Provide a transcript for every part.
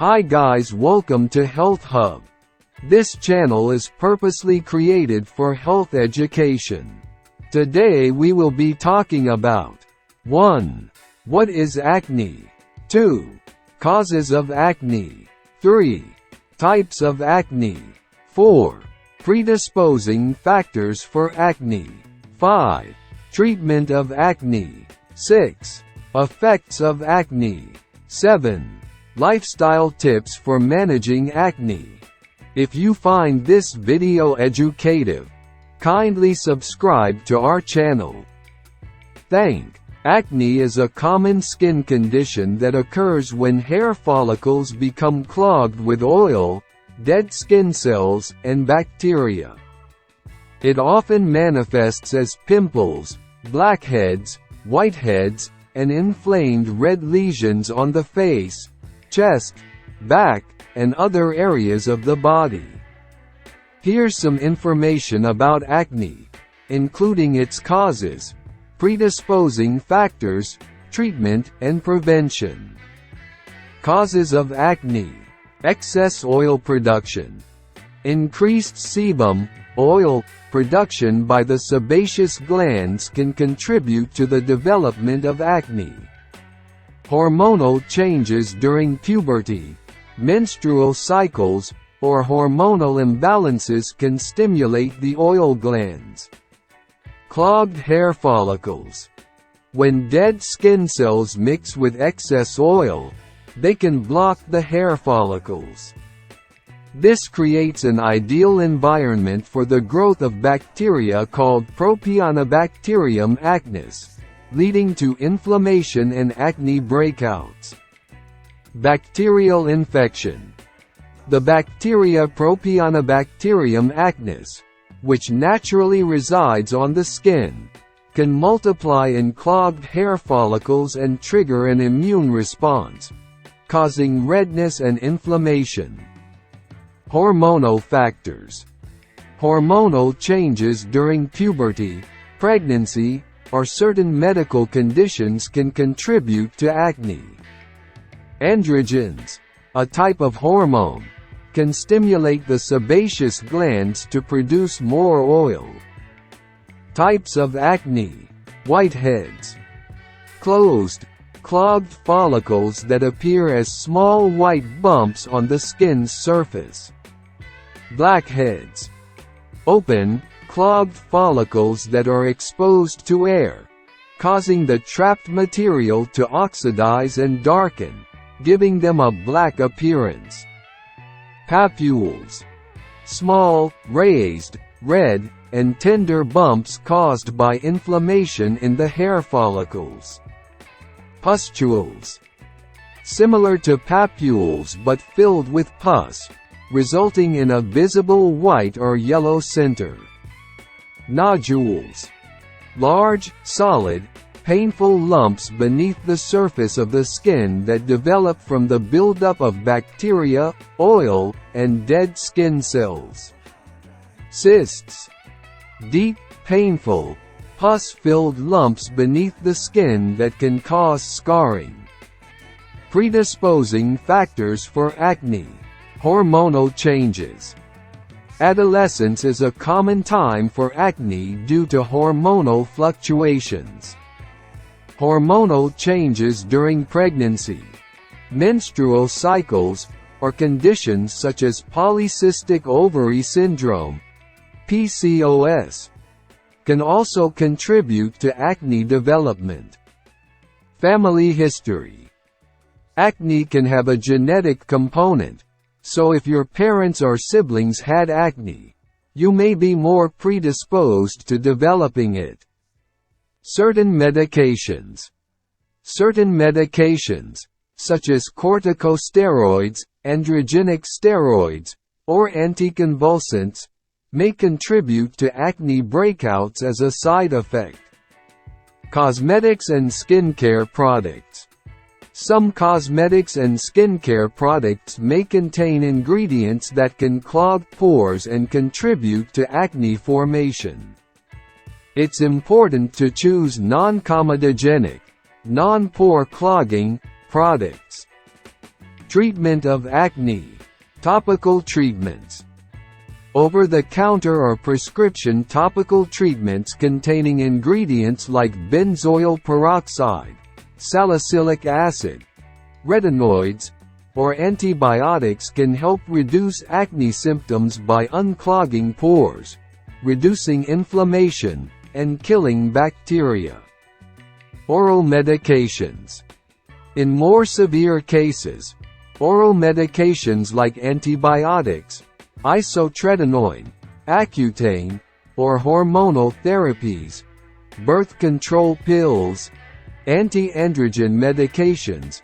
Hi guys, welcome to Health Hub. This channel is purposely created for health education. Today we will be talking about 1. What is acne? 2. Causes of acne. 3. Types of acne. 4. Predisposing factors for acne. 5. Treatment of acne. 6. Effects of acne. 7. Lifestyle tips for managing acne. If you find this video educative, kindly subscribe to our channel. Acne is a common skin condition that occurs when hair follicles become clogged with oil, dead skin cells, and bacteria. It often manifests as pimples, blackheads, whiteheads, and inflamed red lesions on the face, chest, back, and other areas of the body. Here's some information about acne, including its causes, predisposing factors, treatment, and prevention. Causes of acne: excess oil production. Increased sebum, oil, production by the sebaceous glands can contribute to the development of acne. Hormonal changes during puberty, menstrual cycles, or hormonal imbalances can stimulate the oil glands. Clogged hair follicles. When dead skin cells mix with excess oil, they can block the hair follicles. This creates an ideal environment for the growth of bacteria called Propionibacterium acnes, leading to inflammation and acne breakouts. Bacterial infection. The bacteria Propionibacterium acnes, which naturally resides on the skin, can multiply in clogged hair follicles and trigger an immune response, causing redness and inflammation. Hormonal factors. Hormonal changes during puberty, pregnancy, or certain medical conditions can contribute to acne. Androgens, a type of hormone, can stimulate the sebaceous glands to produce more oil. Types of acne: whiteheads. Clogged follicles that appear as small white bumps on the skin's surface. Blackheads. Open, clogged follicles that are exposed to air, causing the trapped material to oxidize and darken, giving them a black appearance. Papules. Small, raised, red, and tender bumps caused by inflammation in the hair follicles. Pustules. Similar to papules but filled with pus, resulting in a visible white or yellow center. Nodules. Large, solid, painful lumps beneath the surface of the skin that develop from the buildup of bacteria, oil, and dead skin cells. Cysts. Deep, painful, pus-filled lumps beneath the skin that can cause scarring. Predisposing factors for acne. Hormonal changes. Adolescence is a common time for acne due to hormonal fluctuations. Hormonal changes during pregnancy, menstrual cycles, or conditions such as polycystic ovary syndrome, PCOS, can also contribute to acne development. Family history. Acne can have a genetic component, so if your parents or siblings had acne, you may be more predisposed to developing it. Certain medications. Certain medications, such as corticosteroids, androgenic steroids, or anticonvulsants, may contribute to acne breakouts as a side effect. Cosmetics and skincare products. Some cosmetics and skincare products may contain ingredients that can clog pores and contribute to acne formation. It's important to choose non-comedogenic, non-pore clogging products. Treatment of acne. Topical treatments. Over-the-counter or prescription topical treatments containing ingredients like benzoyl peroxide, salicylic acid, retinoids, or antibiotics can help reduce acne symptoms by unclogging pores, reducing inflammation, and killing bacteria. Oral medications. In more severe cases, oral medications like antibiotics, isotretinoin, Accutane, or hormonal therapies, birth control pills, anti-androgen medications,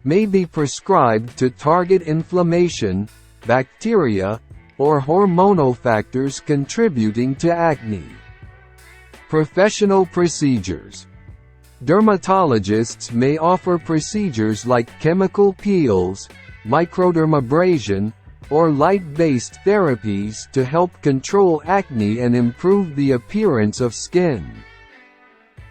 may be prescribed to target inflammation, bacteria, or hormonal factors contributing to acne. Professional procedures. Dermatologists may offer procedures like chemical peels, microdermabrasion, or light-based therapies to help control acne and improve the appearance of skin.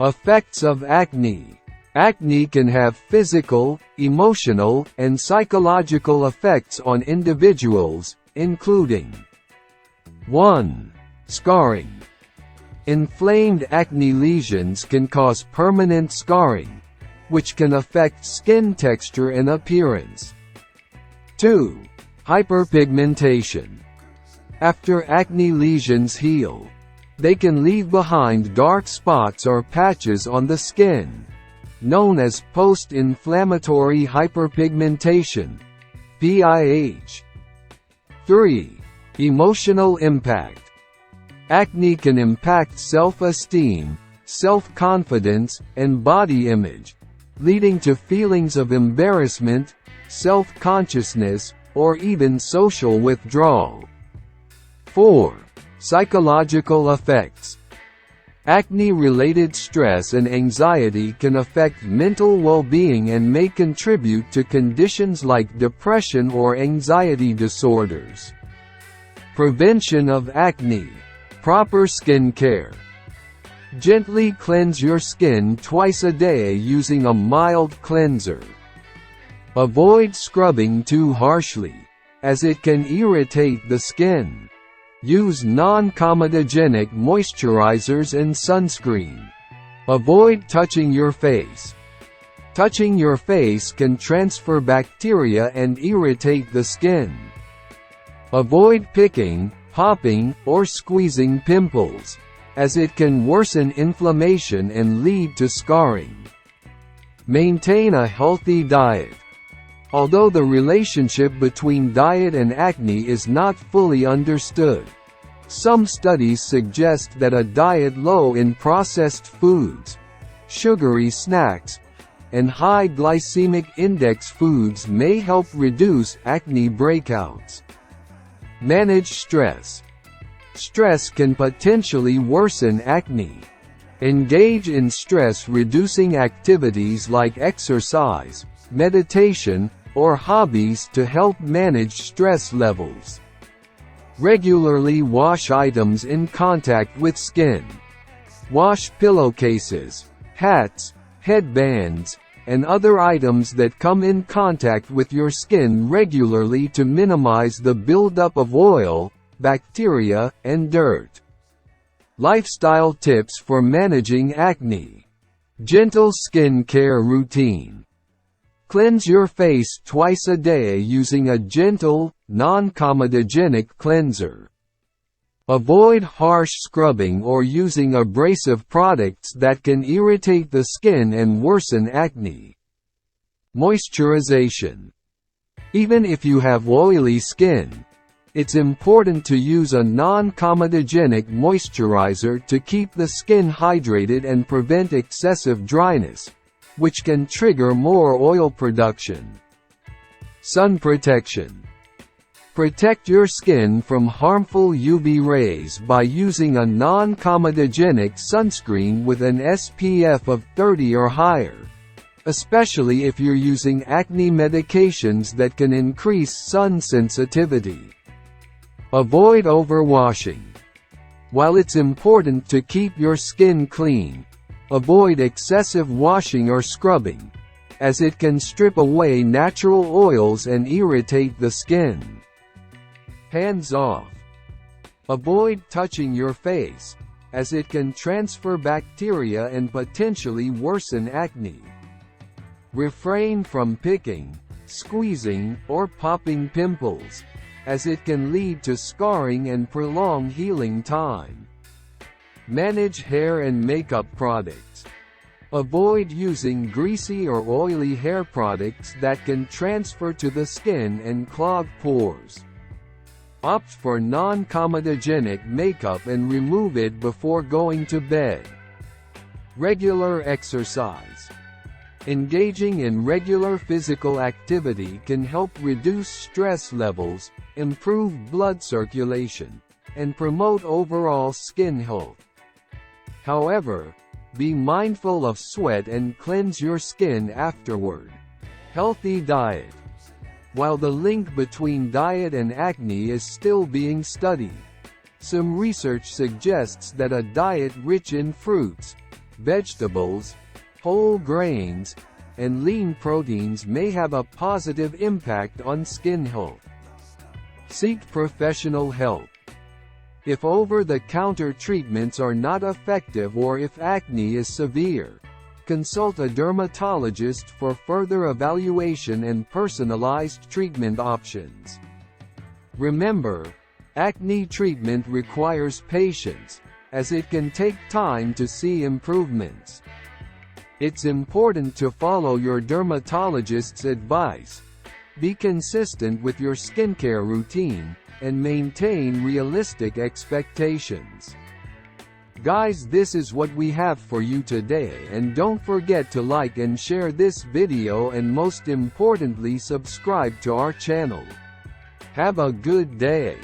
Effects of acne. Acne can have physical, emotional, and psychological effects on individuals, including 1. Scarring. Inflamed acne lesions can cause permanent scarring, which can affect skin texture and appearance. 2. Hyperpigmentation. After acne lesions heal, they can leave behind dark spots or patches on the skin, known as post-inflammatory hyperpigmentation, PIH. 3. Emotional impact. Acne can impact self-esteem, self-confidence, and body image, leading to feelings of embarrassment, self-consciousness, or even social withdrawal. 4. Psychological effects. Acne-related stress and anxiety can affect mental well-being and may contribute to conditions like depression or anxiety disorders. Prevention of acne. Proper skin care. Gently cleanse your skin twice a day using a mild cleanser. Avoid scrubbing too harshly, as it can irritate the skin. Use non-comedogenic moisturizers and sunscreen. Avoid touching your face. Touching your face can transfer bacteria and irritate the skin. Avoid picking, popping, or squeezing pimples, as it can worsen inflammation and lead to scarring. Maintain a healthy diet. Although the relationship between diet and acne is not fully understood, some studies suggest that a diet low in processed foods, sugary snacks, and high glycemic index foods may help reduce acne breakouts. Manage stress. Stress can potentially worsen acne. Engage in stress-reducing activities like exercise, meditation, or hobbies to help manage stress levels. Regularly wash items in contact with skin. Wash pillowcases, hats, headbands, and other items that come in contact with your skin regularly to minimize the buildup of oil, bacteria, and dirt. Lifestyle tips for managing acne. Gentle skin care routine. Cleanse your face twice a day using a gentle, non-comedogenic cleanser. Avoid harsh scrubbing or using abrasive products that can irritate the skin and worsen acne. Moisturization. Even if you have oily skin, it's important to use a non-comedogenic moisturizer to keep the skin hydrated and prevent excessive dryness, which can trigger more oil production. Sun protection. Protect your skin from harmful UV rays by using a non-comedogenic sunscreen with an SPF of 30 or higher, especially if you're using acne medications that can increase sun sensitivity. Avoid overwashing. While it's important to keep your skin clean, avoid excessive washing or scrubbing, as it can strip away natural oils and irritate the skin. Hands off. Avoid touching your face, as it can transfer bacteria and potentially worsen acne. Refrain from picking, squeezing, or popping pimples, as it can lead to scarring and prolong healing time. Manage hair and makeup products. Avoid using greasy or oily hair products that can transfer to the skin and clog pores. Opt for non-comedogenic makeup and remove it before going to bed. Regular exercise. Engaging in regular physical activity can help reduce stress levels, improve blood circulation, and promote overall skin health. However, be mindful of sweat and cleanse your skin afterward. Healthy diet. While the link between diet and acne is still being studied, some research suggests that a diet rich in fruits, vegetables, whole grains, and lean proteins may have a positive impact on skin health. Seek professional help. If over-the-counter treatments are not effective or if acne is severe, consult a dermatologist for further evaluation and personalized treatment options. Remember, acne treatment requires patience, as it can take time to see improvements. It's important to follow your dermatologist's advice, be consistent with your skincare routine, and maintain realistic expectations. Guys, this is what we have for you today, and don't forget to like and share this video, and most importantly subscribe to our channel. Have a good day.